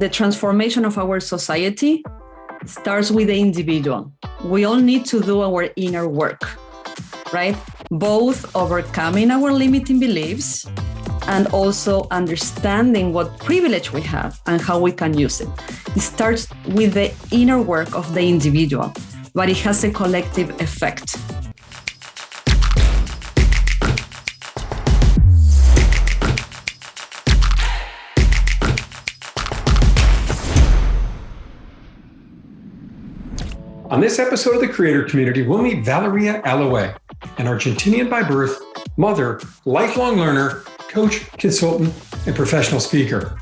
the transformation of our society starts with the individual. We all need to do our inner work, right? Both overcoming our limiting beliefs and also understanding what privilege we have and how we can use it. It starts with the inner work of the individual, but it has a collective effect. On this episode of the Creator Community, we'll meet Valeria Aloe, an Argentinian by birth, mother, lifelong learner, coach, consultant, and professional speaker.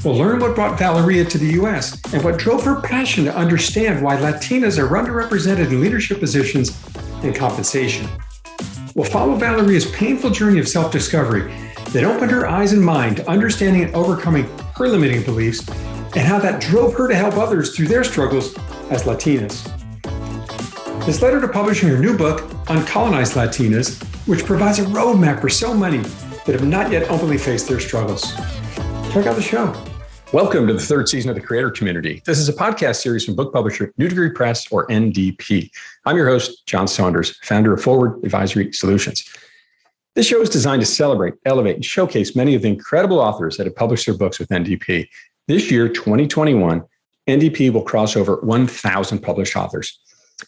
We'll learn what brought Valeria to the US and what drove her passion to understand why Latinas are underrepresented in leadership positions and compensation. We'll follow Valeria's painful journey of self-discovery that opened her eyes and mind to understanding and overcoming her limiting beliefs and how that drove her to help others through their struggles as Latinas. This led her to publishing her new book, Uncolonized Latinas, which provides a roadmap for so many that have not yet openly faced their struggles. Check out the show. Welcome to the third season of the Creator Community. This is a podcast series from book publisher New Degree Press, or NDP. I'm your host, John Saunders, founder of Forward Advisory Solutions. This show is designed to celebrate, elevate, and showcase many of the incredible authors that have published their books with NDP. This year, 2021, NDP will cross over 1,000 published authors.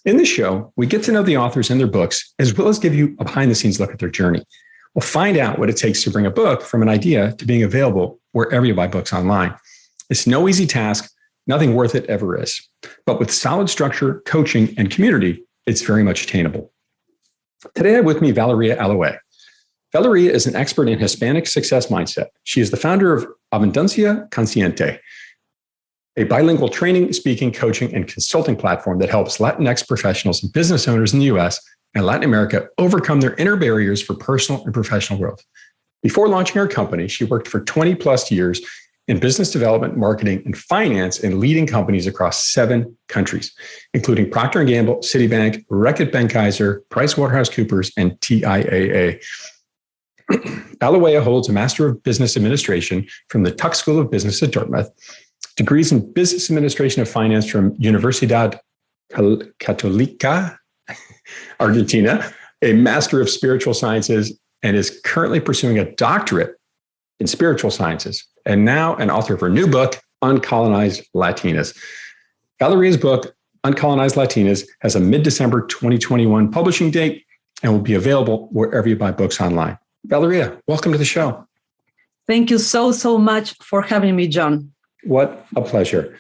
In this show, we get to know the authors and their books, as well as give you a behind-the-scenes look at their journey. We'll find out what it takes to bring a book from an idea to being available wherever you buy books online. It's no easy task. Nothing worth it ever is. But with solid structure, coaching, and community, it's very much attainable. Today, I have with me Valeria Aloe. Valeria is an expert in Hispanic success mindset. She is the founder of Abundancia Consciente, a bilingual training, speaking, coaching, and consulting platform that helps Latinx professionals and business owners in the US and Latin America overcome their inner barriers for personal and professional growth. Before launching her company, she worked for 20 plus years in business development, marketing, and finance in leading companies across 7 countries, including Procter & Gamble, Citibank, Reckitt Benckiser, PricewaterhouseCoopers, and TIAA. Aloe holds a Master of Business Administration from the Tuck School of Business at Dartmouth, degrees in Business Administration of Finance from Universidad Católica, Argentina, a Master of Spiritual Sciences, and is currently pursuing a doctorate in Spiritual Sciences, and now an author of her new book, Uncolonized Latinas. Valeria's book, Uncolonized Latinas, has a mid-December 2021 publishing date and will be available wherever you buy books online. Valeria, welcome to the show. Thank you so much for having me, John. What a pleasure.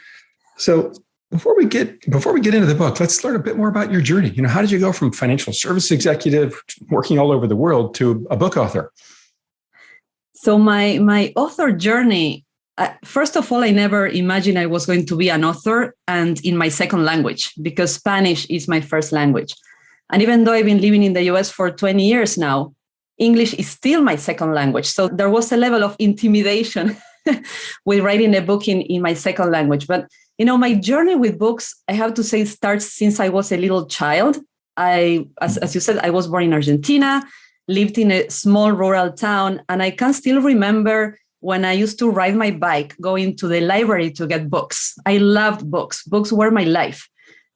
So before we get into the book, let's learn a bit more about your journey. How did you go from financial service executive working all over the world to a book author? So my author journey, first of all, I never imagined I was going to be an author and in my second language, because Spanish is my first language. And even though I've been living in the US for 20 years now, English is still my second language. So there was a level of intimidation with writing a book in my second language. But, my journey with books, I have to say, starts since I was a little child. As you said, I was born in Argentina, lived in a small rural town, and I can still remember when I used to ride my bike, going to the library to get books. I loved books. Books were my life.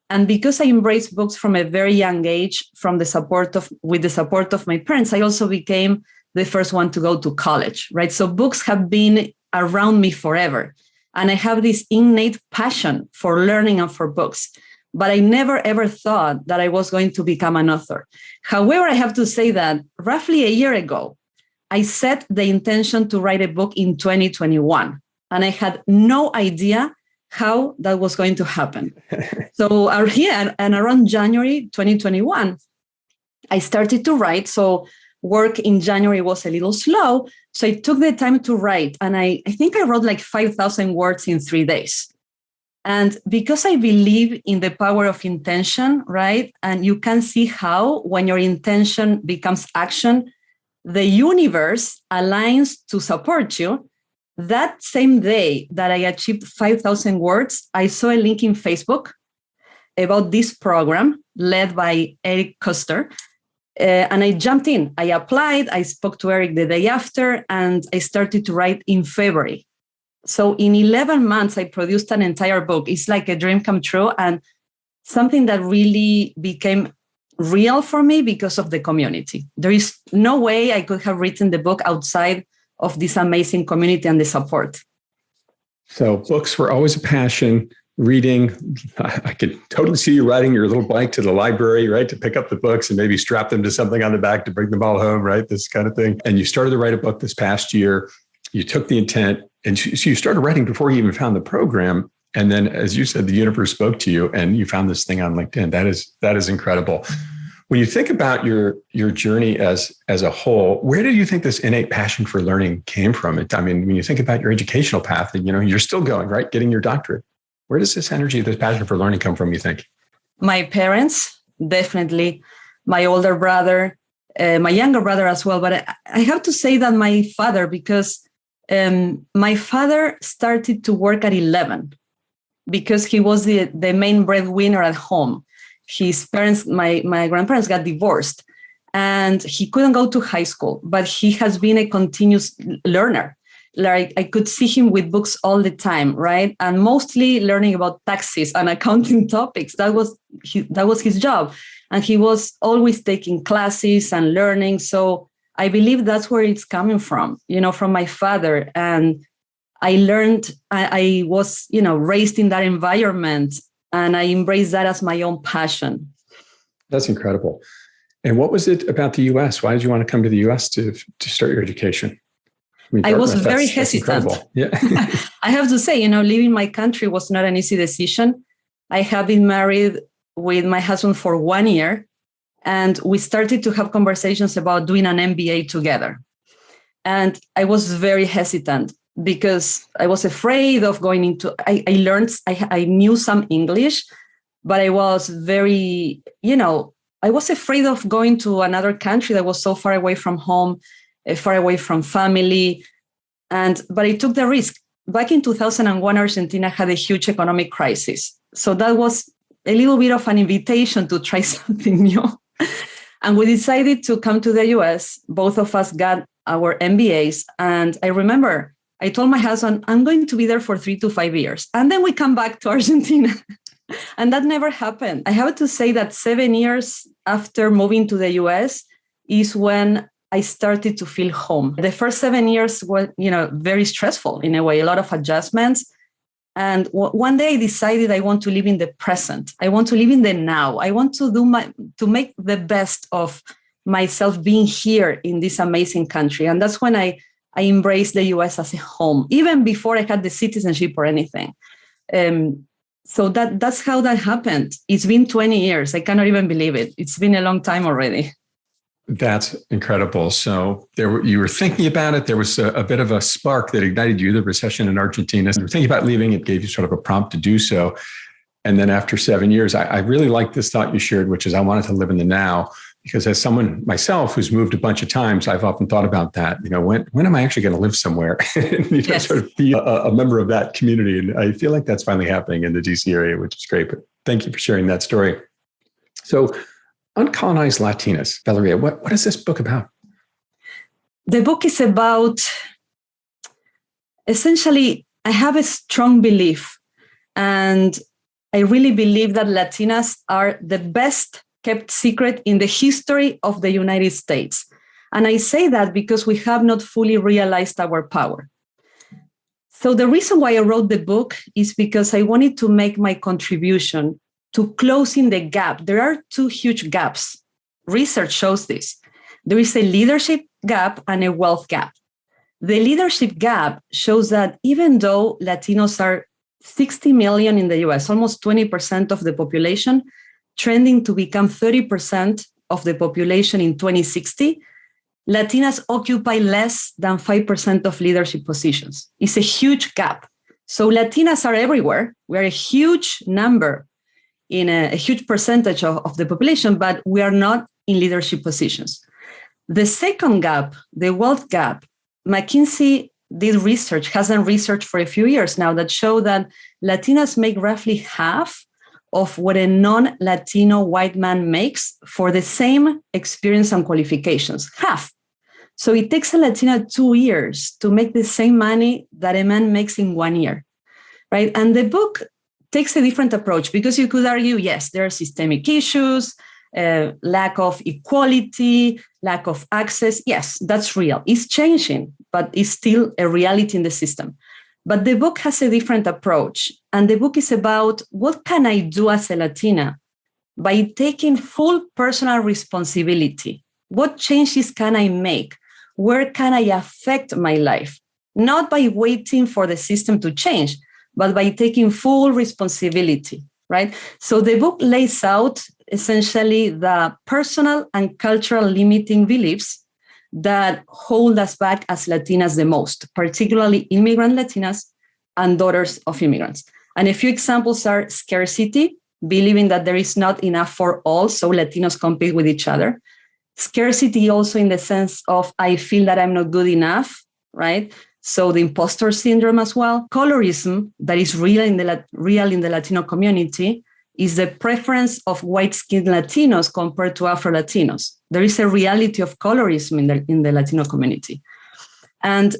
And because I embraced books from a very young age, with the support of my parents, I also became the first one to go to college, right? So books have been around me forever. And I have this innate passion for learning and for books. But I never, ever thought that I was going to become an author. However, I have to say that roughly a year ago, I set the intention to write a book in 2021. And I had no idea how that was going to happen. So and around January 2021, I started to write. So work in January was a little slow. So I took the time to write. And I think I wrote like 5,000 words in 3 days. And because I believe in the power of intention, right? And you can see how when your intention becomes action, the universe aligns to support you. That same day that I achieved 5,000 words, I saw a link in Facebook about this program led by Eric Koster. And I jumped in. I applied. I spoke to Eric the day after, and I started to write in February. So in 11 months, I produced an entire book. It's like a dream come true and something that really became real for me because of the community. There is no way I could have written the book outside of this amazing community and the support. So books were always a passion. Reading, I could totally see you riding your little bike to the library, right? To pick up the books and maybe strap them to something on the back to bring them all home, right? This kind of thing. And you started to write a book this past year. You took the intent and so you started writing before you even found the program. And then, as you said, the universe spoke to you and you found this thing on LinkedIn. That is incredible. When you think about your journey as a whole, where do you think this innate passion for learning came from? I mean, when you think about your educational path, and you're still going, right? Getting your doctorate. Where does this energy, this passion for learning come from, you think? My parents, definitely. My older brother, my younger brother as well. But I have to say that my father, because my father started to work at 11 because he was the main breadwinner at home. His parents, my grandparents got divorced and he couldn't go to high school, but he has been a continuous learner. Like I could see him with books all the time, right? And mostly learning about taxes and accounting topics. That was his job. And he was always taking classes and learning. So I believe that's where it's coming from, from my father. And I learned, I was, raised in that environment and I embraced that as my own passion. That's incredible. And what was it about the US? Why did you want to come to the US to start your education? I was very hesitant. Yeah. I have to say, leaving my country was not an easy decision. I have been married with my husband for 1 year, and we started to have conversations about doing an MBA together. And I was very hesitant because I was afraid of going into, I knew some English, but I was very, I was afraid of going to another country that was so far away from home, far away from family. But I took the risk. Back in 2001, Argentina had a huge economic crisis. So that was a little bit of an invitation to try something new. And we decided to come to the US. Both of us got our MBAs. And I remember I told my husband, I'm going to be there for 3 to 5 years. And then we come back to Argentina. And that never happened. I have to say that 7 years after moving to the US is when I started to feel home. The first 7 years were, very stressful in a way, a lot of adjustments. And one day I decided I want to live in the present. I want to live in the now. I want to make the best of myself being here in this amazing country. And that's when I embraced the US as a home, even before I had the citizenship or anything. So that's how that happened. It's been 20 years. I cannot even believe it. It's been a long time already. That's incredible. So you were thinking about it. There was a bit of a spark that ignited you, the recession in Argentina. You were thinking about leaving. It gave you sort of a prompt to do so. And then after 7 years, I really like this thought you shared, which is I wanted to live in the now. Because as someone myself who's moved a bunch of times, I've often thought about that. When am I actually going to live somewhere? Yes. Sort of be a member of that community. And I feel like that's finally happening in the DC area, which is great. But thank you for sharing that story. So Uncolonized Latinas. Valeria, what is this book about? The book is about, essentially, I have a strong belief, and I really believe that Latinas are the best kept secret in the history of the United States. And I say that because we have not fully realized our power. So the reason why I wrote the book is because I wanted to make my contribution to closing the gap. There are 2 huge gaps. Research shows this. There is a leadership gap and a wealth gap. The leadership gap shows that even though Latinos are 60 million in the US, almost 20% of the population, trending to become 30% of the population in 2060, Latinas occupy less than 5% of leadership positions. It's a huge gap. So Latinas are everywhere. We are a huge number in a huge percentage of the population, but we are not in leadership positions. The second gap, the wealth gap, McKinsey has done research for a few years now that show that Latinas make roughly half of what a non-Latino white man makes for the same experience and qualifications. Half. So it takes a Latina 2 years to make the same money that a man makes in 1 year, right? And the book takes a different approach because you could argue, yes, there are systemic issues, lack of equality, lack of access. Yes, that's real. It's changing, but it's still a reality in the system. But the book has a different approach. And the book is about what can I do as a Latina by taking full personal responsibility? What changes can I make? Where can I affect my life? Not by waiting for the system to change, but by taking full responsibility, right? So the book lays out essentially the personal and cultural limiting beliefs that hold us back as Latinas the most, particularly immigrant Latinas and daughters of immigrants. And a few examples are scarcity, believing that there is not enough for all, so Latinos compete with each other. Scarcity also in the sense of I feel that I'm not good enough, right? So the imposter syndrome as well. Colorism, that is real in the Latino community, is the preference of white-skinned Latinos compared to Afro-Latinos. There is a reality of colorism in the Latino community. And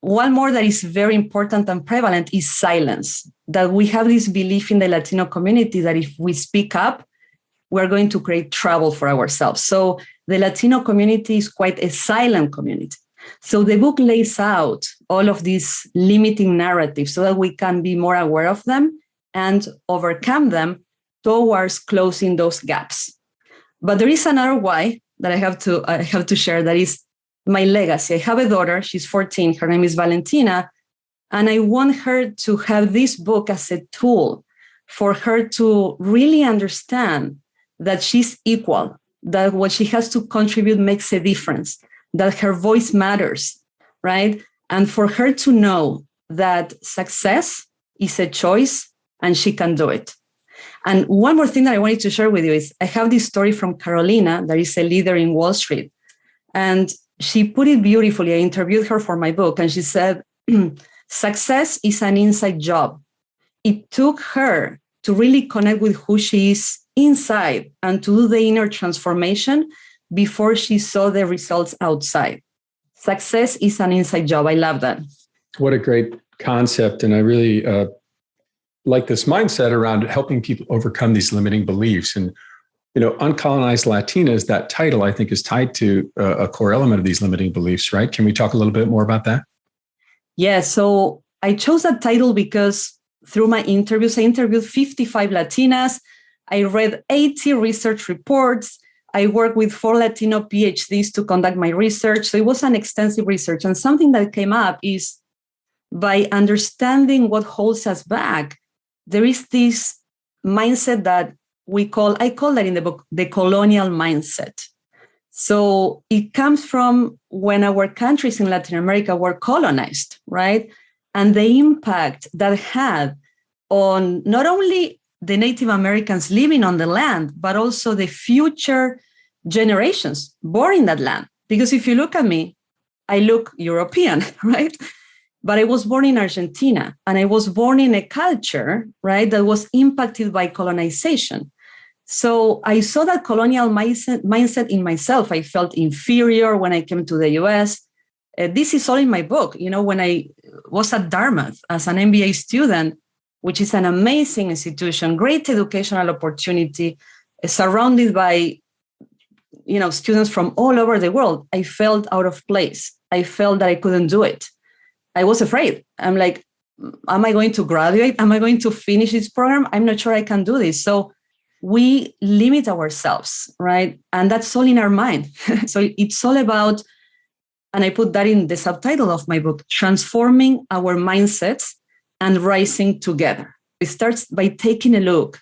one more that is very important and prevalent is silence, that we have this belief in the Latino community that if we speak up, we're going to create trouble for ourselves. So the Latino community is quite a silent community. So the book lays out all of these limiting narratives so that we can be more aware of them and overcome them towards closing those gaps. But there is another why that I have to share, that is my legacy. I have a daughter, she's 14, her name is Valentina, and I want her to have this book as a tool for her to really understand that she's equal, that what she has to contribute makes a difference, that her voice matters, right? And for her to know that success is a choice and she can do it. And one more thing that I wanted to share with you is I have this story from Carolina, that is a leader in Wall Street. And she put it beautifully. I interviewed her for my book, and she said, success is an inside job. It took her to really connect with who she is inside and to do the inner transformation before she saw the results outside. Success is an inside job. I love that. What a great concept. And I really like this mindset around helping people overcome these limiting beliefs. And, Uncolonized Latinas, that title, I think, is tied to a core element of these limiting beliefs, right? Can we talk a little bit more about that? Yeah, so I chose that title because through my interviews, I interviewed 55 Latinas. I read 80 research reports. I worked with 4 Latino PhDs to conduct my research. So it was an extensive research. And something that came up is by understanding what holds us back, there is this mindset that I call that in the book, the colonial mindset. So it comes from when our countries in Latin America were colonized, right? And the impact that had on not only the Native Americans living on the land, but also the future generations born in that land. Because if you look at me, I look European, right? But I was born in Argentina, and I was born in a culture, right, that was impacted by colonization. So I saw that colonial mindset in myself. I felt inferior when I came to the US. This is all in my book. When I was at Dartmouth as an MBA student, which is an amazing institution, great educational opportunity, surrounded by, students from all over the world, I felt out of place. I felt that I couldn't do it. I was afraid. I'm like, am I going to graduate? Am I going to finish this program? I'm not sure I can do this. So we limit ourselves, right? And that's all in our mind. So it's all about, and I put that in the subtitle of my book, transforming our mindsets and rising together. It starts by taking a look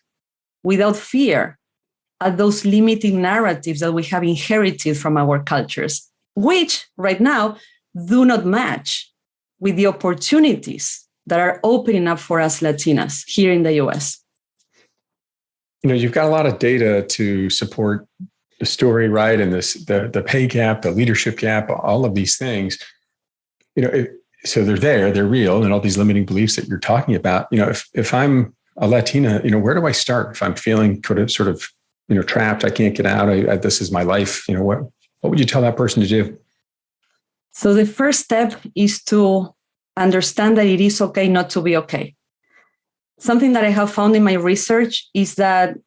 without fear at those limiting narratives that we have inherited from our cultures, which right now do not match with the opportunities that are opening up for us Latinas here in the US. You've got a lot of data to support the story, right? And the pay gap, the leadership gap, all of these things, so they're real, and all these limiting beliefs that you're talking about. If I'm a Latina, where do I start? If I'm feeling sort of trapped, I can't get out. This is my life. What would you tell that person to do? So the first step is to understand that it is okay not to be okay. Something that I have found in my research is that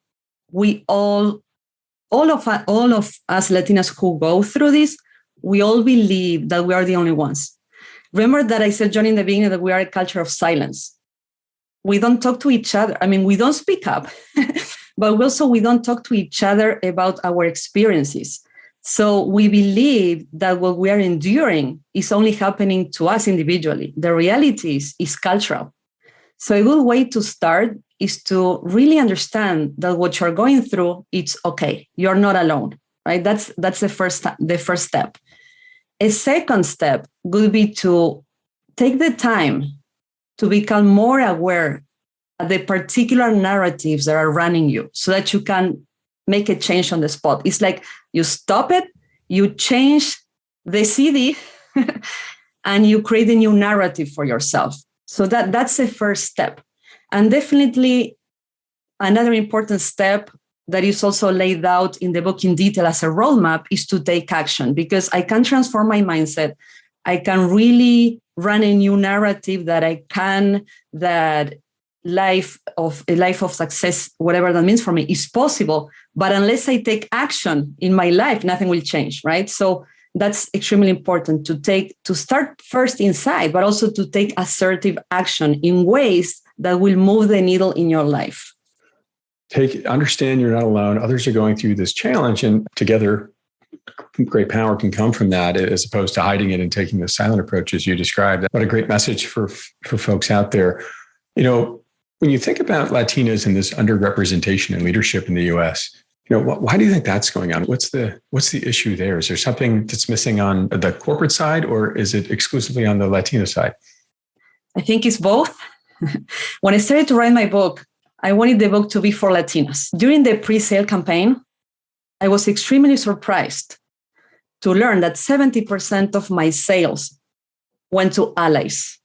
we all of us Latinas who go through this, we all believe that we are the only ones. Remember that I said, John, in the beginning, that we are a culture of silence. We don't talk to each other. I mean, we don't speak up, but we don't talk to each other about our experiences. So we believe that what we are enduring is only happening to us individually. The reality is cultural. So a good way to start is to really understand that what you're going through, it's okay. You're not alone, right? That's the first step. A second step would be to take the time to become more aware of the particular narratives that are running you so that you can make a change on the spot. It's like you stop it, you change the CD, and you create a new narrative for yourself. So that's the first step. And definitely another important step that is also laid out in the book in detail as a roadmap is to take action, because I can transform my mindset. I can really run a new narrative that a life of success, whatever that means for me, is possible. But unless I take action in my life, nothing will change, right? So that's extremely important to start first inside, but also to take assertive action in ways that will move the needle in your life. Understand you're not alone. Others are going through this challenge, and together, great power can come from that, as opposed to hiding it and taking the silent approach as you described. What a great message for folks out there. You know, when you think about Latinas and this underrepresentation in leadership in the U.S., you know, why do you think that's going on? What's the issue there? Is there something that's missing on the corporate side, or is it exclusively on the Latino side? I think it's both. When I started to write my book, I wanted the book to be for Latinas. During the pre-sale campaign, I was extremely surprised to learn that 70% of my sales went to allies.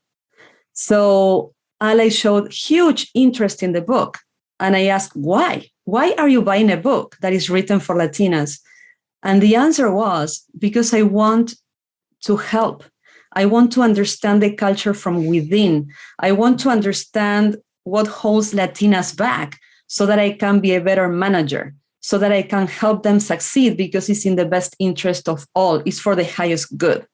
So allies showed huge interest in the book. And I asked, why? Why are you buying a book that is written for Latinas? And the answer was, because I want to help. I want to understand the culture from within. I want to understand what holds Latinas back so that I can be a better manager, so that I can help them succeed, because it's in the best interest of all. It's for the highest good.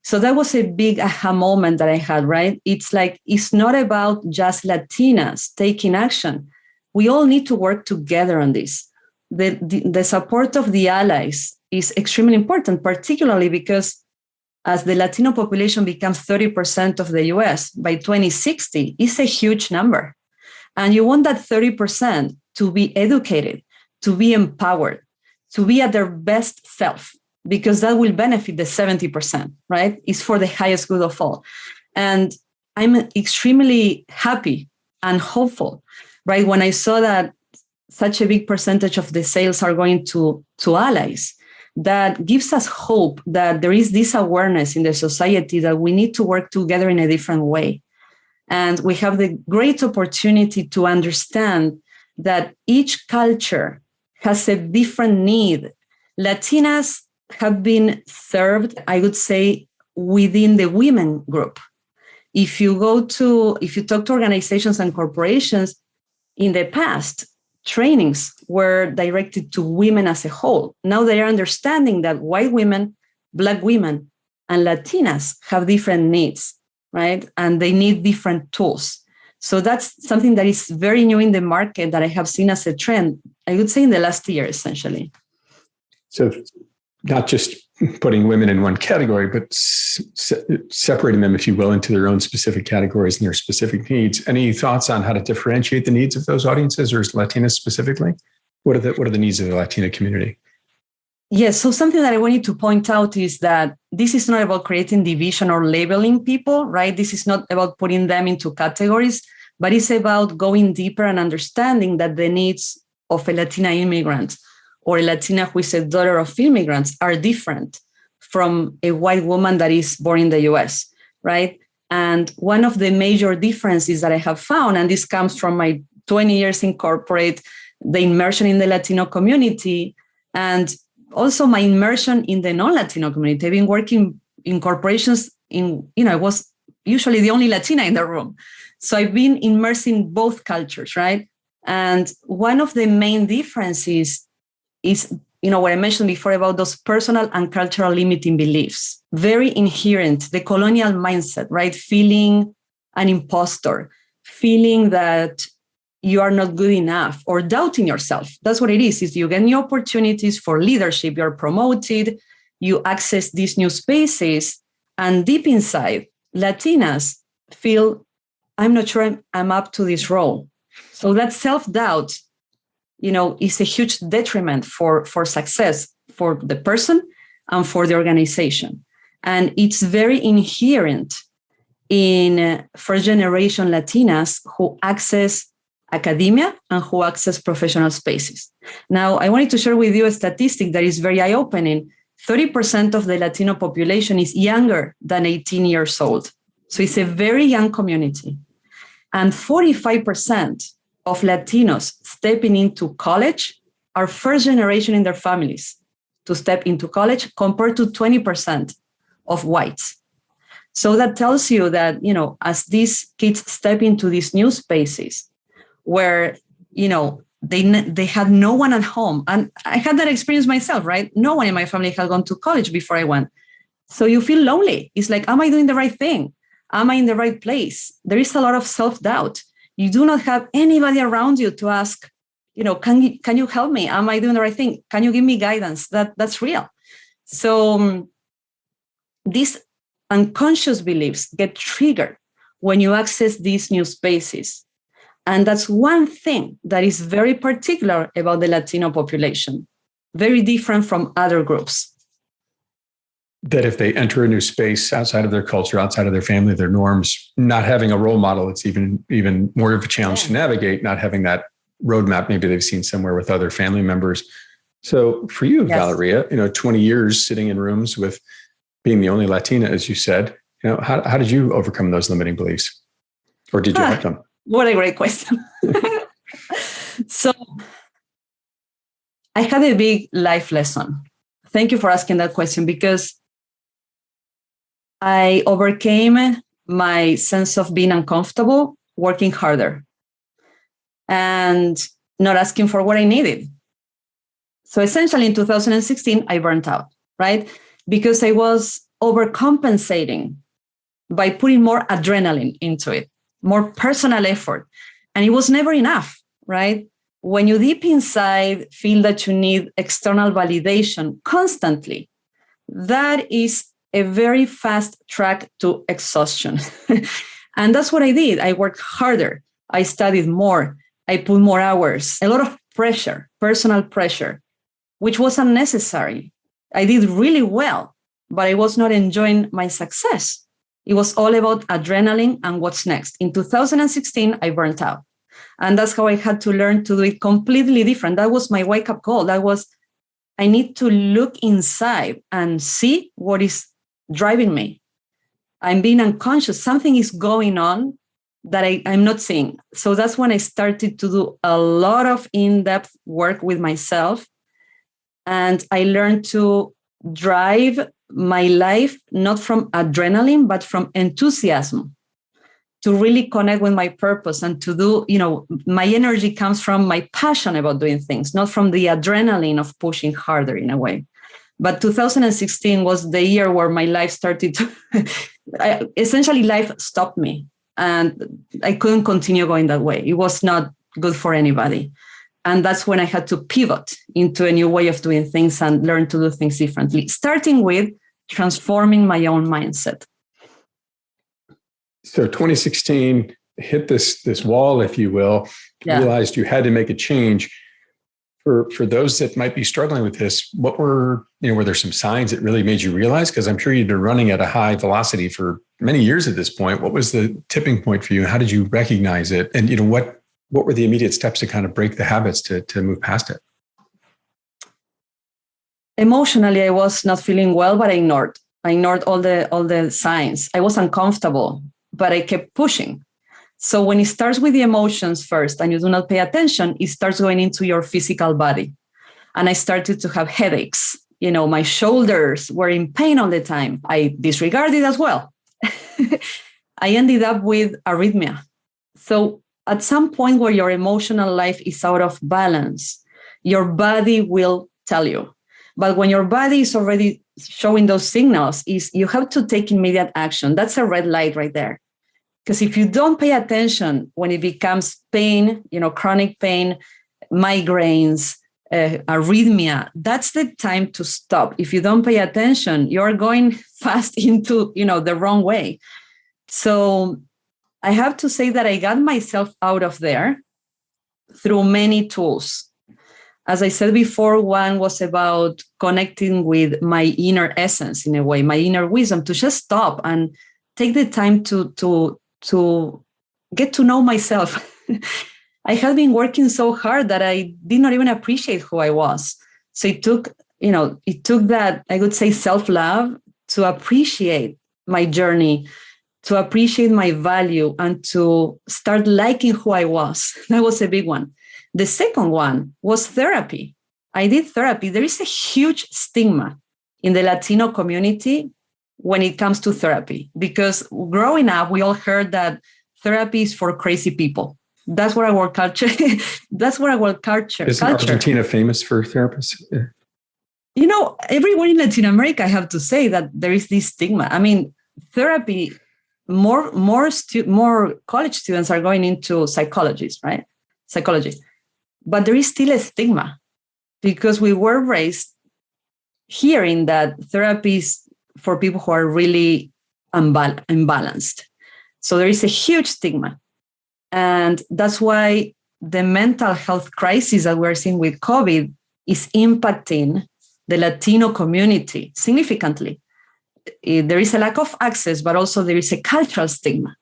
So that was a big aha moment that I had, right? It's like, it's not about just Latinas taking action. We all need to work together on this. The support of the allies is extremely important, particularly because as the Latino population becomes 30% of the US by 2060, it's a huge number. And you want that 30% to be educated, to be empowered, to be at their best self, because that will benefit the 70%, right? It's for the highest good of all. And I'm extremely happy and hopeful, right? When I saw that such a big percentage of the sales are going to allies, that gives us hope that there is this awareness in the society that we need to work together in a different way. And we have the great opportunity to understand that each culture has a different need. Latinas have been served, I would say, within the women group. If you talk to organizations and corporations, in the past, trainings were directed to women as a whole. Now they are understanding that white women, Black women, and Latinas have different needs, right? And they need different tools. So that's something that is very new in the market that I have seen as a trend, I would say in the last year, essentially. So not just putting women in one category, but separating them, if you will, into their own specific categories and their specific needs. Any thoughts on how to differentiate the needs of those audiences, or Latinas specifically? What are the needs of the Latina community? Yes. So something that I wanted to point out is that this is not about creating division or labeling people, right? This is not about putting them into categories, but it's about going deeper and understanding that the needs of a Latina immigrant or a Latina who is a daughter of immigrants are different from a white woman that is born in the US, right? And one of the major differences that I have found, and this comes from my 20 years in corporate, the immersion in the Latino community, and also my immersion in the non-Latino community. I've been working in corporations, I was usually the only Latina in the room. So I've been immersed in both cultures, right? And one of the main differences is, what I mentioned before about those personal and cultural limiting beliefs, very inherent, the colonial mindset, right? Feeling an imposter, feeling that you are not good enough, or doubting yourself. That's what it is you get new opportunities for leadership, you're promoted, you access these new spaces, and deep inside, Latinas feel, I'm not sure I'm up to this role. So that self-doubt, is a huge detriment for success for the person and for the organization. And it's very inherent in first-generation Latinas who access academia and who access professional spaces. Now, I wanted to share with you a statistic that is very eye-opening. 30% of the Latino population is younger than 18 years old. So it's a very young community. And 45% of Latinos stepping into college are first generation in their families to step into college, compared to 20% of whites. So that tells you that, as these kids step into these new spaces where, they had no one at home. And I had that experience myself, right? No one in my family had gone to college before I went. So you feel lonely. It's like, am I doing the right thing? Am I in the right place? There is a lot of self-doubt. You do not have anybody around you to ask, can you help me? Am I doing the right thing? Can you give me guidance? That's real. So these unconscious beliefs get triggered when you access these new spaces. And that's one thing that is very particular about the Latino population, very different from other groups. That if they enter a new space outside of their culture, outside of their family, their norms, not having a role model, it's even more of a challenge to navigate, not having that roadmap maybe they've seen somewhere with other family members. So for you, yes, Valeria, 20 years sitting in rooms with being the only Latina, as you said, how did you overcome those limiting beliefs? Or did you help them? What a great question. So I had a big life lesson. Thank you for asking that question, because I overcame my sense of being uncomfortable, working harder, and not asking for what I needed. So essentially in 2016, I burnt out, right? Because I was overcompensating by putting more adrenaline into it, more personal effort. And it was never enough, right? When you deep inside feel that you need external validation constantly, that is a very fast track to exhaustion. And that's what I did. I worked harder. I studied more. I put more hours, a lot of pressure, personal pressure, which was unnecessary. I did really well, but I was not enjoying my success. It was all about adrenaline and what's next. In 2016, I burnt out. And that's how I had to learn to do it completely different. That was my wake-up call. I need to look inside and see what is driving me. I'm being unconscious. Something is going on that I'm not seeing. So that's when I started to do a lot of in-depth work with myself. And I learned to drive my life not from adrenaline, but from enthusiasm, to really connect with my purpose and to do, my energy comes from my passion about doing things, not from the adrenaline of pushing harder in a way. But 2016 was the year where my life started to, essentially life stopped me and I couldn't continue going that way. It was not good for anybody. And that's when I had to pivot into a new way of doing things and learn to do things differently, starting with transforming my own mindset. So 2016 hit this wall, if you will, realized you had to make a change. For those that might be struggling with this, what were there some signs that really made you realize? Because I'm sure you'd been running at a high velocity for many years at this point. What was the tipping point for you? How did you recognize it? And what were the immediate steps to kind of break the habits to move past it? Emotionally, I was not feeling well, but I ignored all the signs. I was uncomfortable, but I kept pushing. So when it starts with the emotions first and you do not pay attention, it starts going into your physical body. And I started to have headaches. My shoulders were in pain all the time. I disregarded as well. I ended up with arrhythmia. So at some point where your emotional life is out of balance, your body will tell you. But when your body is already showing those signals, you have to take immediate action. That's a red light right there. Because if you don't pay attention when it becomes pain, chronic pain, migraines, arrhythmia, that's the time to stop. If you don't pay attention, you're going fast into, the wrong way. So I have to say that I got myself out of there through many tools. As I said before, one was about connecting with my inner essence, in a way, my inner wisdom, to just stop and take the time to get to know myself. I had been working so hard that I did not even appreciate who I was. So it took that, I would say, self-love to appreciate my journey, to appreciate my value, and to start liking who I was. That was a big one. The second one was therapy. I did therapy. There is a huge stigma in the Latino community when it comes to therapy, because growing up, we all heard that therapy is for crazy people. That's what our culture. Isn't Argentina famous for therapists? Yeah. Everywhere in Latin America, I have to say that there is this stigma. I mean, therapy. More college students are going into psychology, right? Psychology. But there is still a stigma because we were raised hearing that therapy is for people who are really imbalanced. So there is a huge stigma. And that's why the mental health crisis that we're seeing with COVID is impacting the Latino community significantly. There is a lack of access, but also there is a cultural stigma.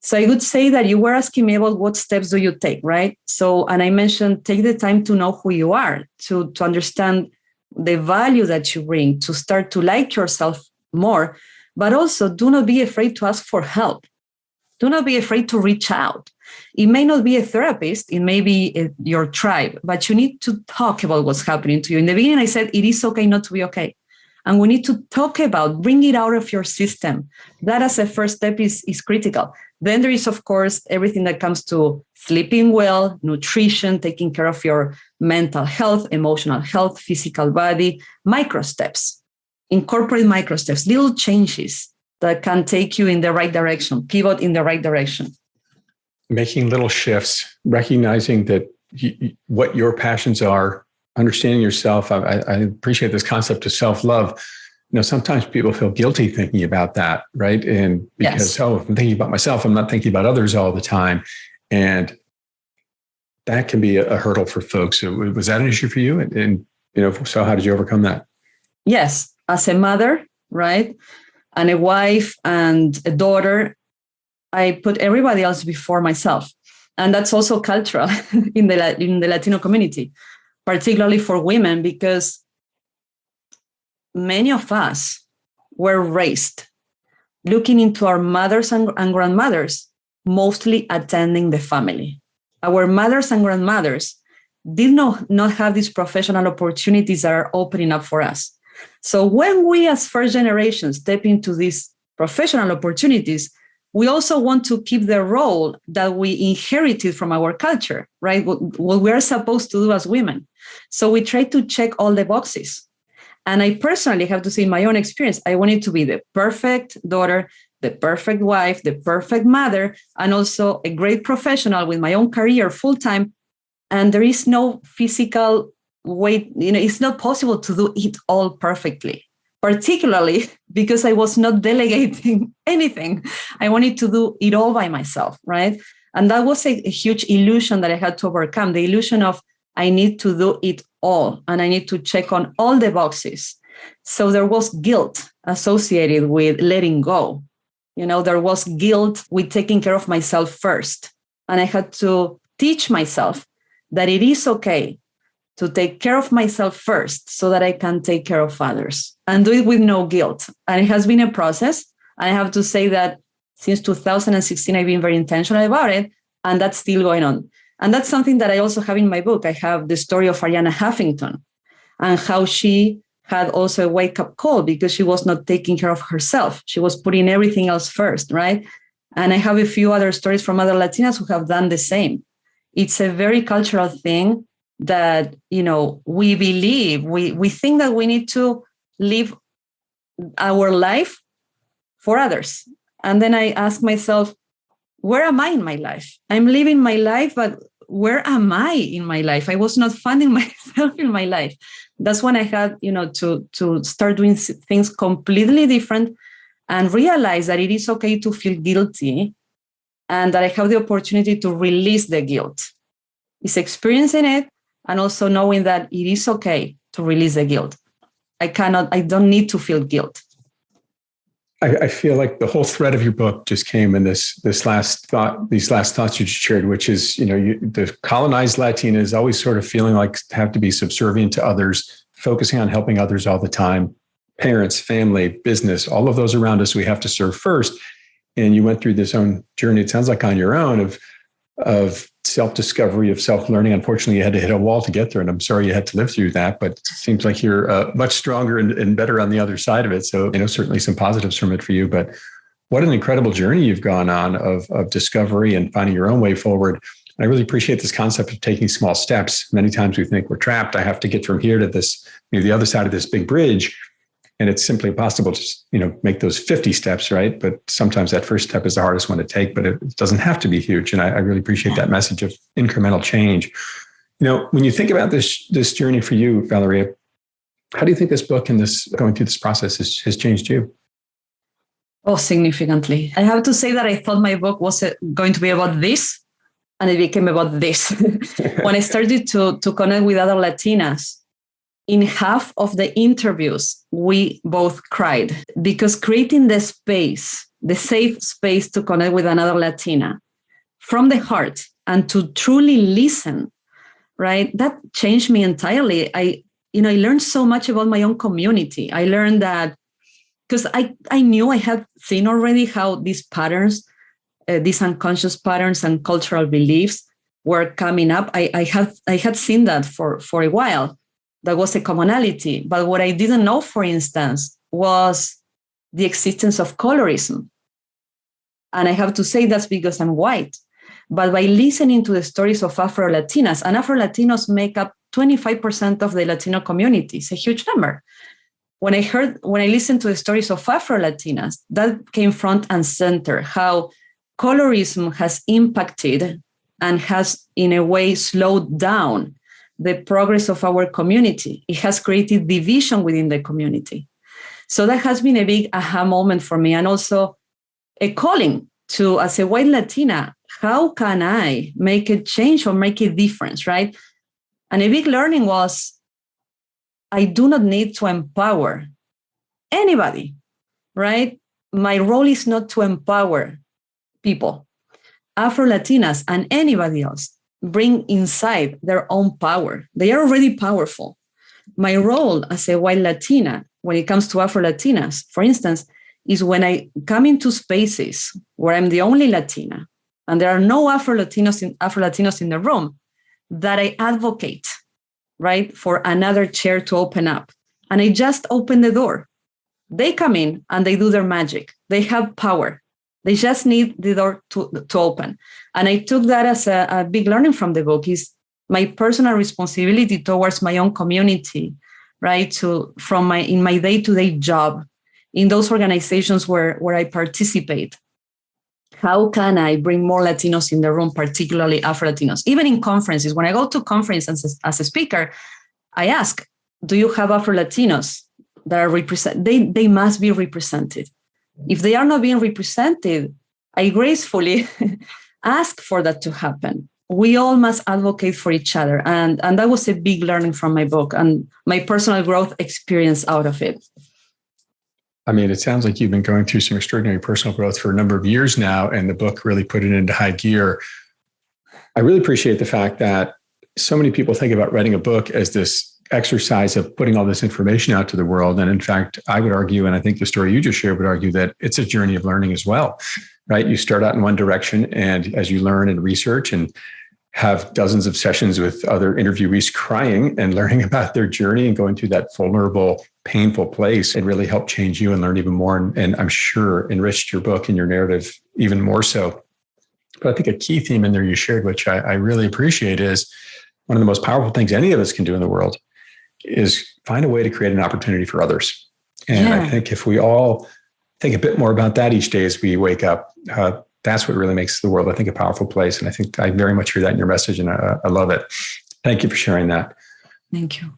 So I would say that you were asking me about what steps do you take, right? So, and I mentioned, take the time to know who you are, to understand the value that you bring, to start to like yourself more, but also do not be afraid to ask for help. Do not be afraid to reach out. It may not be a therapist, it may be your tribe, but you need to talk about what's happening to you. In the beginning, I said, it is okay not to be okay. And we need to talk about, bring it out of your system. That as a first step is critical. Then there is, of course, everything that comes to sleeping well, nutrition, taking care of your mental health, emotional health, physical body, micro steps. Incorporate micro steps, little changes that can take you in the right direction, pivot in the right direction. Making little shifts, recognizing that what your passions are, understanding yourself. I appreciate this concept of self-love. Sometimes people feel guilty thinking about that, right? And because, I'm thinking about myself, I'm not thinking about others all the time. And that can be a hurdle for folks. So was that an issue for you? And so how did you overcome that? Yes. As a mother, right? And a wife and a daughter, I put everybody else before myself. And that's also cultural in the Latino community, particularly for women, because many of us were raised looking into our mothers and grandmothers, mostly attending the family. Our mothers and grandmothers did not have these professional opportunities that are opening up for us. So when we as first generation step into these professional opportunities, we also want to keep the role that we inherited from our culture, right? What we are supposed to do as women. So we try to check all the boxes. And I personally have to say, in my own experience, I wanted to be the perfect daughter, the perfect wife, the perfect mother, and also a great professional with my own career full-time. And there is no physical way, it's not possible to do it all perfectly, particularly because I was not delegating anything. I wanted to do it all by myself, right? And that was a huge illusion that I had to overcome, the illusion of I need to do it all and I need to check on all the boxes. So there was guilt associated with letting go. There was guilt with taking care of myself first. And I had to teach myself that it is okay to take care of myself first so that I can take care of others and do it with no guilt. And it has been a process. I have to say that since 2016, I've been very intentional about it, and that's still going on. And that's something that I also have in my book. I have the story of Arianna Huffington and how she had also a wake-up call because she was not taking care of herself. She was putting everything else first, right? And I have a few other stories from other Latinas who have done the same. It's a very cultural thing that, we believe, we think that we need to live our life for others. And then I ask myself, where am I in my life? I'm living my life, but where am I in my life? I was not finding myself in my life. That's when I had, to start doing things completely different and realize that it is okay to feel guilty and that I have the opportunity to release the guilt. It's experiencing it and also knowing that it is okay to release the guilt. I don't need to feel guilt. I feel like the whole thread of your book just came in these last thoughts you just shared, which is, the colonized Latinas always sort of feeling like have to be subservient to others, focusing on helping others all the time, parents, family, business, all of those around us, we have to serve first. And you went through this own journey, it sounds like on your own, of self-discovery, of self-learning. Unfortunately, you had to hit a wall to get there. And I'm sorry you had to live through that, but it seems like you're much stronger and better on the other side of it. So, certainly some positives from it for you. But what an incredible journey you've gone on of discovery and finding your own way forward. And I really appreciate this concept of taking small steps. Many times we think we're trapped. I have to get from here to this, the other side of this big bridge. And it's simply impossible to, make those 50 steps, right? But sometimes that first step is the hardest one to take, but it doesn't have to be huge. And I really appreciate that message of incremental change. When you think about this journey for you, Valeria, how do you think this book and this going through this process has changed you? Oh, significantly. I have to say that I thought my book was going to be about this, and it became about this. When I started to connect with other Latinas, in half of the interviews, we both cried because creating the space, the safe space to connect with another Latina from the heart and to truly listen, right? That changed me entirely. I learned so much about my own community. I learned that because I knew I had seen already how these patterns, these unconscious patterns and cultural beliefs were coming up. I had seen that for a while. That was a commonality. But what I didn't know, for instance, was the existence of colorism. And I have to say that's because I'm white. But by listening to the stories of Afro-Latinas, and Afro-Latinos make up 25% of the Latino community, it's a huge number. When I listened to the stories of Afro-Latinas, that came front and center, how colorism has impacted and has, in a way, slowed down the progress of our community. It has created division within the community. So that has been a big aha moment for me, and also a calling to, as a white Latina, how can I make a change or make a difference, right? And a big learning was, I do not need to empower anybody, right? My role is not to empower people. Afro-Latinas and anybody else bring inside their own power. They are already powerful. My role as a white Latina, when it comes to Afro-Latinas, for instance, is when I come into spaces where I'm the only Latina and there are no Afro-Latinos in the room, that I advocate, right, for another chair to open up. And I just open the door. They come in and they do their magic. They have power. They just need the door to open. And I took that as a big learning from the book, is my personal responsibility towards my own community, right? In my day-to-day job, in those organizations where I participate. How can I bring more Latinos in the room, particularly Afro-Latinos? Even in conferences, when I go to conferences as a speaker, I ask, do you have Afro-Latinos that are represented? They must be represented. If they are not being represented, I gracefully ask for that to happen. We all must advocate for each other. And that was a big learning from my book and my personal growth experience out of it. I mean, it sounds like you've been going through some extraordinary personal growth for a number of years now, and the book really put it into high gear. I really appreciate the fact that so many people think about writing a book as this exercise of putting all this information out to the world. And in fact, I would argue, and I think the story you just shared would argue, that it's a journey of learning as well, right? You start out in one direction, and as you learn and research and have dozens of sessions with other interviewees crying and learning about their journey and going through that vulnerable painful place, it really helped change you and learn even more. And I'm sure enriched your book and your narrative even more so. But I think a key theme in there you shared, which I really appreciate, is one of the most powerful things any of us can do in the world is find a way to create an opportunity for others. And I think if we all think a bit more about that each day as we wake up, that's what really makes the world, I think, a powerful place. And I think I very much hear that in your message, and I love it. Thank you for sharing that. Thank you.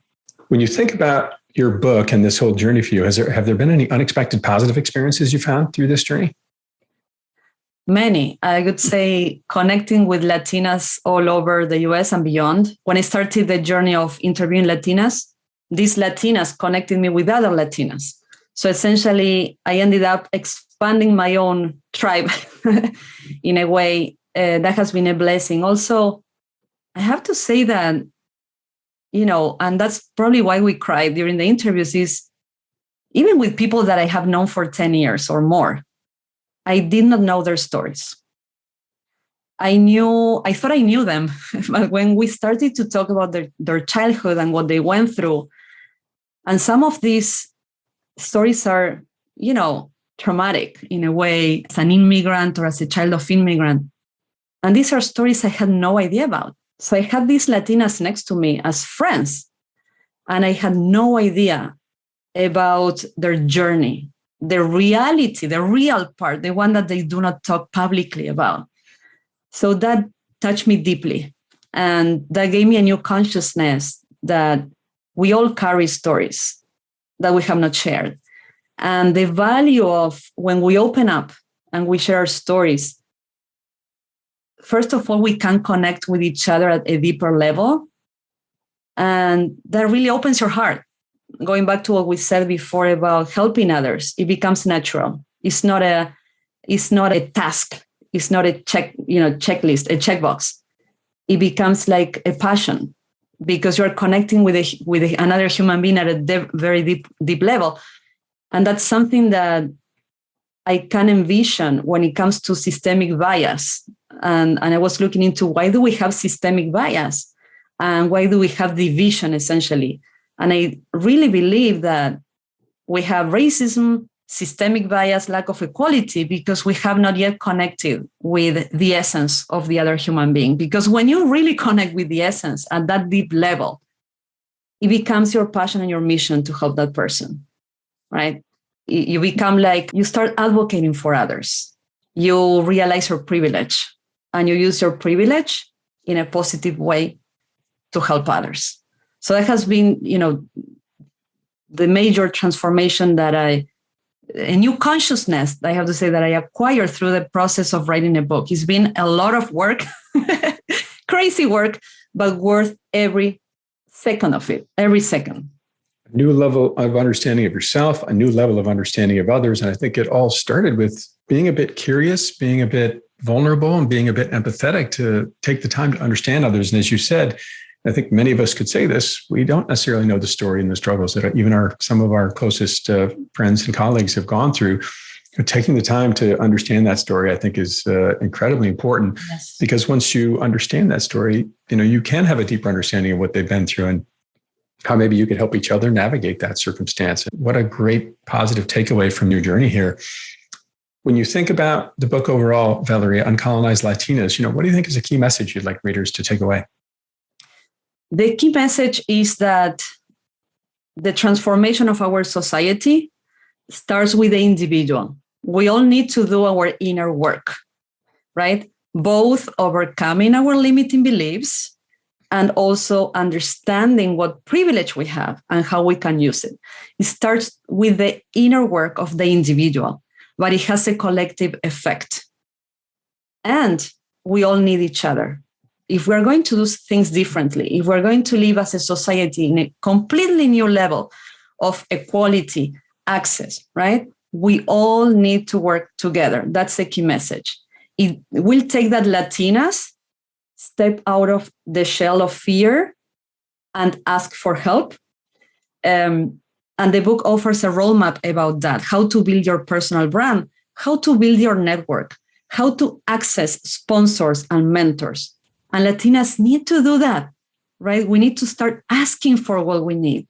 When you think about your book and this whole journey for you, have there been any unexpected positive experiences you found through this journey? Many. I would say connecting with Latinas all over the US and beyond. When I started the journey of interviewing Latinas, these Latinas connected me with other Latinas. So essentially, I ended up expanding my own tribe in a way that has been a blessing. Also, I have to say that, and that's probably why we cried during the interviews, is even with people that I have known for 10 years or more, I did not know their stories. I thought I knew them, but when we started to talk about their childhood and what they went through, and some of these stories are, traumatic in a way, as an immigrant or as a child of immigrant. And these are stories I had no idea about. So I had these Latinas next to me as friends, and I had no idea about their journey, the reality, the real part, the one that they do not talk publicly about. So that touched me deeply. And that gave me a new consciousness that we all carry stories that we have not shared. And the value of when we open up and we share our stories, first of all, we can connect with each other at a deeper level. And that really opens your heart. Going back to what we said before about helping others, it becomes natural. It's not a task. It's not a checklist, a checkbox. It becomes like a passion because you're connecting with another human being at a very deep level. And that's something that I can envision when it comes to systemic bias. And I was looking into why do we have systemic bias and why do we have division essentially? And I really believe that we have racism, systemic bias, lack of equality, because we have not yet connected with the essence of the other human being. Because when you really connect with the essence at that deep level, it becomes your passion and your mission to help that person, right? You become you start advocating for others. You realize your privilege and you use your privilege in a positive way to help others. So that has been, the major transformation a new consciousness, I have to say, that I acquired through the process of writing a book. It's been a lot of work, crazy work, but worth every second of it, every second. A new level of understanding of yourself, a new level of understanding of others. And I think it all started with being a bit curious, being a bit vulnerable, and being a bit empathetic to take the time to understand others. And as you said, I think many of us could say this, we don't necessarily know the story and the struggles that even some of our closest friends and colleagues have gone through. Taking the time to understand that story, I think, is incredibly important. Yes. Because once you understand that story, you can have a deeper understanding of what they've been through and how maybe you could help each other navigate that circumstance. What a great positive takeaway from your journey here. When you think about the book overall, Valeria, Uncolonized Latinas, what do you think is a key message you'd like readers to take away? The key message is that the transformation of our society starts with the individual. We all need to do our inner work, right? Both overcoming our limiting beliefs and also understanding what privilege we have and how we can use it. It starts with the inner work of the individual, but it has a collective effect. And we all need each other. If we're going to do things differently, if we're going to live as a society in a completely new level of equality, access, right? We all need to work together. That's the key message. It will take that Latinas step out of the shell of fear and ask for help. And the book offers a roadmap about that, how to build your personal brand, how to build your network, how to access sponsors and mentors. And Latinas need to do that, right? We need to start asking for what we need.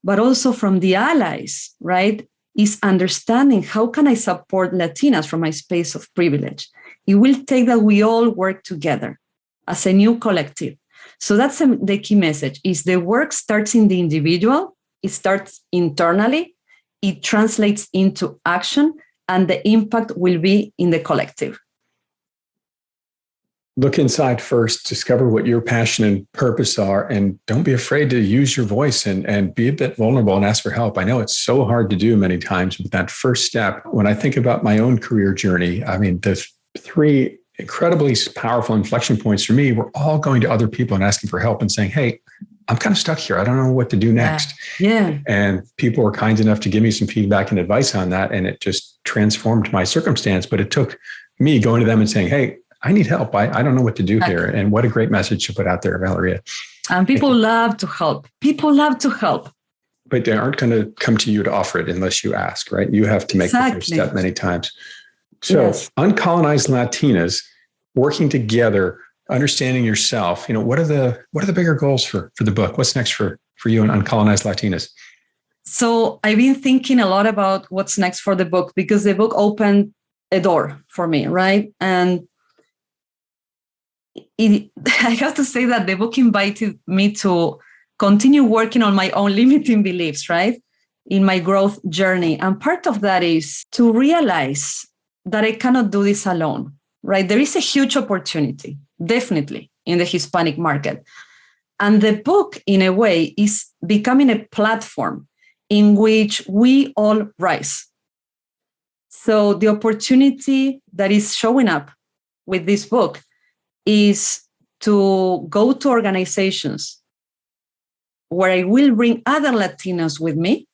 but also from the allies, right, is understanding how can I support Latinas from my space of privilege. It will take that we all work together as a new collective. So that's the key message, is the work starts in the individual, it starts internally, it translates into action, and the impact will be in the collective. Look inside first, discover what your passion and purpose are, and don't be afraid to use your voice and be a bit vulnerable and ask for help. I know it's so hard to do many times, but that first step, when I think about my own career journey, I mean, the three incredibly powerful inflection points for me were all going to other people and asking for help and saying, hey, I'm kind of stuck here. I don't know what to do next. Yeah. And people were kind enough to give me some feedback and advice on that. And it just transformed my circumstance. But it took me going to them and saying, hey, I need help. I don't know what to do here. And what a great message to put out there, Valeria. And people love to help. People love to help. But they aren't going to come to you to offer it unless you ask, right? You have to make the first step many times. So yes. Uncolonized Latinas, working together, understanding yourself. What are the bigger goals for the book? What's next for you and Uncolonized Latinas? So I've been thinking a lot about what's next for the book, because the book opened a door for me, right? And I have to say that the book invited me to continue working on my own limiting beliefs, right? In my growth journey. And part of that is to realize that I cannot do this alone, right? There is a huge opportunity, definitely, in the Hispanic market. And the book, in a way, is becoming a platform in which we all rise. So the opportunity that is showing up with this book is to go to organizations where I will bring other Latinos with me,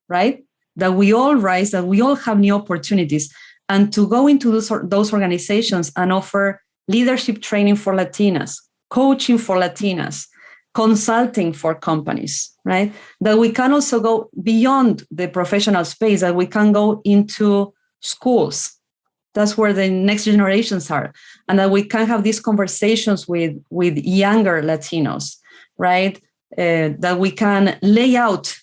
right? That we all rise, that we all have new opportunities, and to go into those organizations and offer leadership training for Latinas, coaching for Latinas, consulting for companies, right? That we can also go beyond the professional space, that we can go into schools. That's where the next generations are. And that we can have these conversations with younger Latinos, right? That we can lay out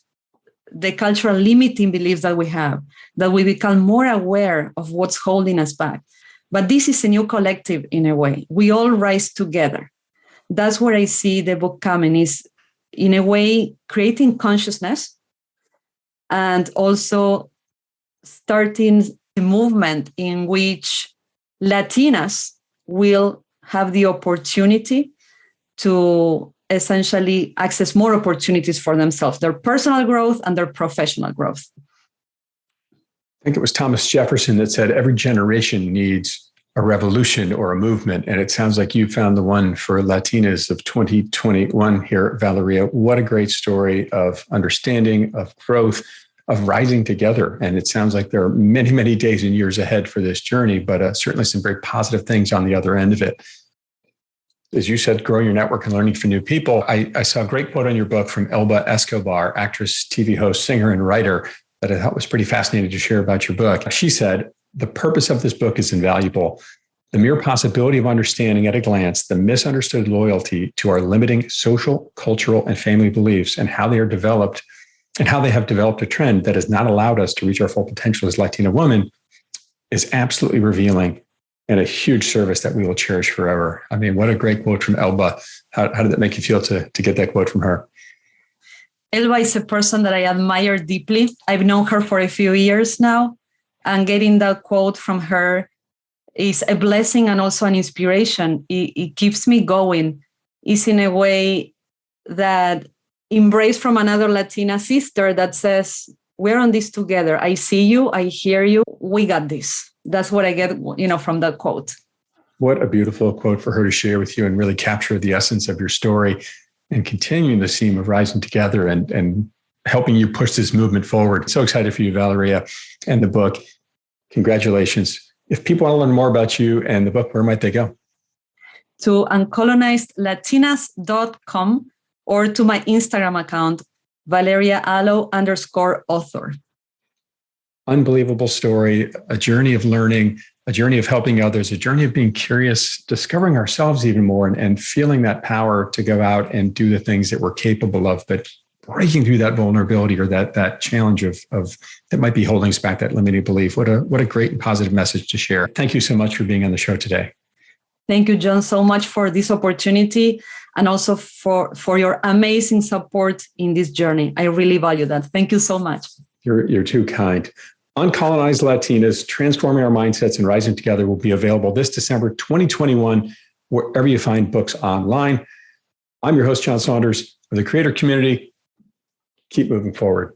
the cultural limiting beliefs that we have, that we become more aware of what's holding us back. But this is a new collective in a way. We all rise together. That's where I see the book coming, is in a way creating consciousness and also starting a movement in which Latinas will have the opportunity to essentially access more opportunities for themselves, their personal growth and their professional growth. I think it was Thomas Jefferson that said every generation needs a revolution or a movement. And it sounds like you found the one for Latinas of 2021 here, Valeria. What a great story of understanding, of growth, of rising together. And it sounds like there are many, many days and years ahead for this journey, but certainly some very positive things on the other end of it. As you said, growing your network and learning from new people. I saw a great quote on your book from Elba Escobar, actress, TV host, singer, and writer, that I thought was pretty fascinating to share about your book. She said, the purpose of this book is invaluable. The mere possibility of understanding at a glance the misunderstood loyalty to our limiting social, cultural, and family beliefs and how they are developed and how they have developed a trend that has not allowed us to reach our full potential as Latina women is absolutely revealing and a huge service that we will cherish forever. I mean, what a great quote from Elba. How did that make you feel to get that quote from her? Elba is a person that I admire deeply. I've known her for a few years now, and getting that quote from her is a blessing and also an inspiration. It keeps me going. It's in a way that embrace from another Latina sister that says, we're on this together. I see you, I hear you, we got this. That's what I get, from that quote. What a beautiful quote for her to share with you and really capture the essence of your story and continuing the theme of rising together and helping you push this movement forward. So excited for you, Valeria, and the book. Congratulations. If people want to learn more about you and the book, where might they go? To uncolonizedlatinas.com or to my Instagram account, Valeria Aloe _author. Unbelievable story, a journey of learning, a journey of helping others, a journey of being curious, discovering ourselves even more and feeling that power to go out and do the things that we're capable of, but breaking through that vulnerability or that challenge of that might be holding us back, that limiting belief. What a great and positive message to share. Thank you so much for being on the show today. Thank you, John, so much for this opportunity and also for your amazing support in this journey. I really value that. Thank you so much. You're too kind. Uncolonized Latinas, Transforming Our Mindsets and Rising Together will be available this December 2021, wherever you find books online. I'm your host, John Saunders of the Creator Community. Keep moving forward.